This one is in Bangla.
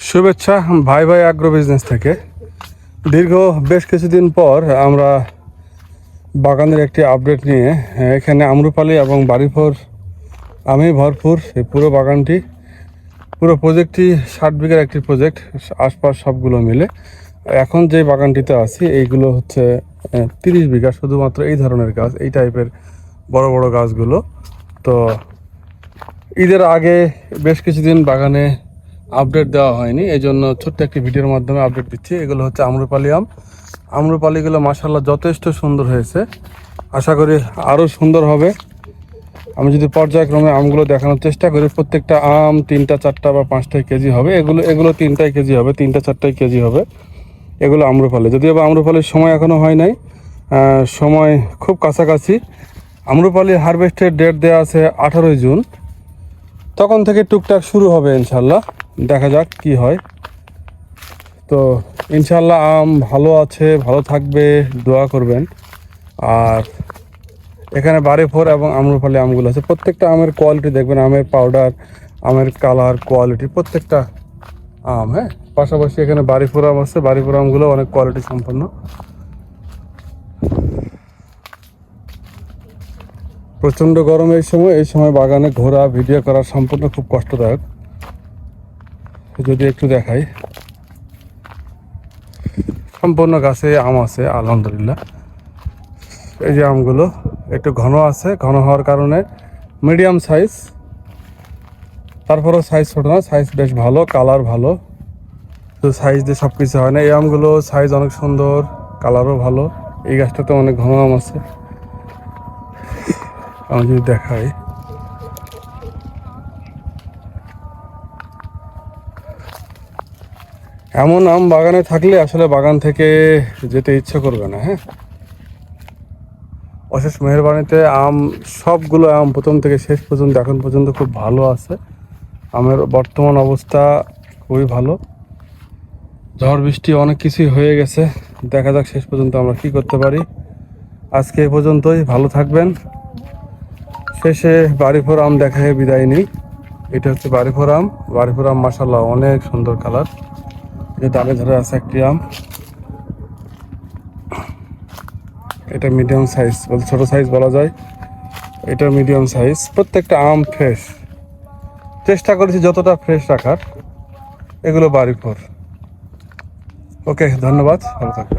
শুভেচ্ছা ভাই ভাই অ্যাগ্রো বিজনেস থেকে। দীর্ঘ বেশ কিছুদিন পর আমরা বাগানের একটি আপডেট নিয়ে এখানে আম্রপালি এবং বাড়িভর আমি ভরপুর এই পুরো বাগানটি, পুরো প্রজেক্টটি 60 বিঘার একটি প্রজেক্ট, আশপাশ সবগুলো মিলে। এখন যে বাগানটিতে আছি এইগুলো হচ্ছে 30 বিঘা, শুধুমাত্র এই ধরনের গাছ, এই টাইপের বড় বড় গাছগুলো। তো ঈদের আগে বেশ কিছুদিন বাগানে আপডেট দেওয়া হয়নি, এই জন্য ছোট্ট একটি ভিডিওর মাধ্যমে আপডেট দিচ্ছি। এগুলো হচ্ছে আম্রপালি আম। আম্রপালিগুলো মাশাআল্লাহ যথেষ্ট সুন্দর হয়েছে, আশা করি আরও সুন্দর হবে। আমি যদি পর্যায়ক্রমে আমগুলো দেখানোর চেষ্টা করি, প্রত্যেকটা আম 3টা 4টা বা 5টাই কেজি হবে। এগুলো 3টাই কেজি হবে, 3টা 4টাই কেজি হবে। এগুলো আম্রপালি, যদিও বা আম্রপালির সময় এখনও হয় নাই, সময় খুব কাছাকাছি। আম্রপালি হারভেস্টের ডেট দেওয়া আছে 18ই জুন, তখন থেকে টুকটাক শুরু হবে ইনশাল্লাহ। দেখা যাক কি হয়। তো ইনশাল্লাহ আম ভালো আছে, ভালো থাকবে, দোয়া করবেন। আর এখানে বাড়িভর এবং আম্রপালি আমগুলো আছে। প্রত্যেকটা আমের কোয়ালিটি দেখবেন, আমের পাউডার, আমের কালার, কোয়ালিটি প্রত্যেকটা আম। হ্যাঁ, পাশাপাশি এখানে বাড়িভর আম আছে, বাড়িভর আমগুলো অনেক কোয়ালিটি সম্পন্ন। প্রচণ্ড গরম এই সময় বাগানে ঘোরা, ভিডিও করা সম্পূর্ণ খুব কষ্টদায়ক। যদি একটু দেখাই, সম্পূর্ণ গাছে আম আছে আলহামদুলিল্লাহ। এই যে আমগুলো একটু ঘন আছে, ঘন হওয়ার কারণে মিডিয়াম সাইজ, তারপরেও সাইজ ছোটো না, সাইজ বেশ ভালো, কালার ভালো। তো সাইজ দিয়ে সব কিছু হয় না। এই আমগুলো সাইজ অনেক সুন্দর, কালারও ভালো। এই গাছটাতে অনেক ঘন আম আছে। আমি যদি দেখাই, এমন আম বাগানে থাকলে আসলে বাগান থেকে যেতে ইচ্ছা করবে না। হ্যাঁ, অশেষ মেহেরবানিতে আম, সবগুলো আম প্রথম থেকে শেষ পর্যন্ত এখন পর্যন্ত খুব ভালো আছে। আমের বর্তমান অবস্থা খুবই ভালো। ঝড় বৃষ্টি অনেক কিছুই হয়ে গেছে, দেখা যাক শেষ পর্যন্ত আমরা কি করতে পারি। আজকে এই পর্যন্তই, ভালো থাকবেন। শেষে বাড়িভর আম দেখায় বিদায় নিই। এটা হচ্ছে বাড়িভর আম। বাড়িভর আম মাশাআল্লাহ অনেক সুন্দর কালার। এটা ডালে ধরে আছে একটি আম, এটা মিডিয়াম সাইজ, ছোট সাইজ বলা যায়, এটা মিডিয়াম সাইজ। প্রত্যেকটা আম ফ্রেশ, চেষ্টা করেছি যতটা ফ্রেশ রাখার। এগুলো বাড়িভর। ওকে, ধন্যবাদ, ভালো থাকবেন।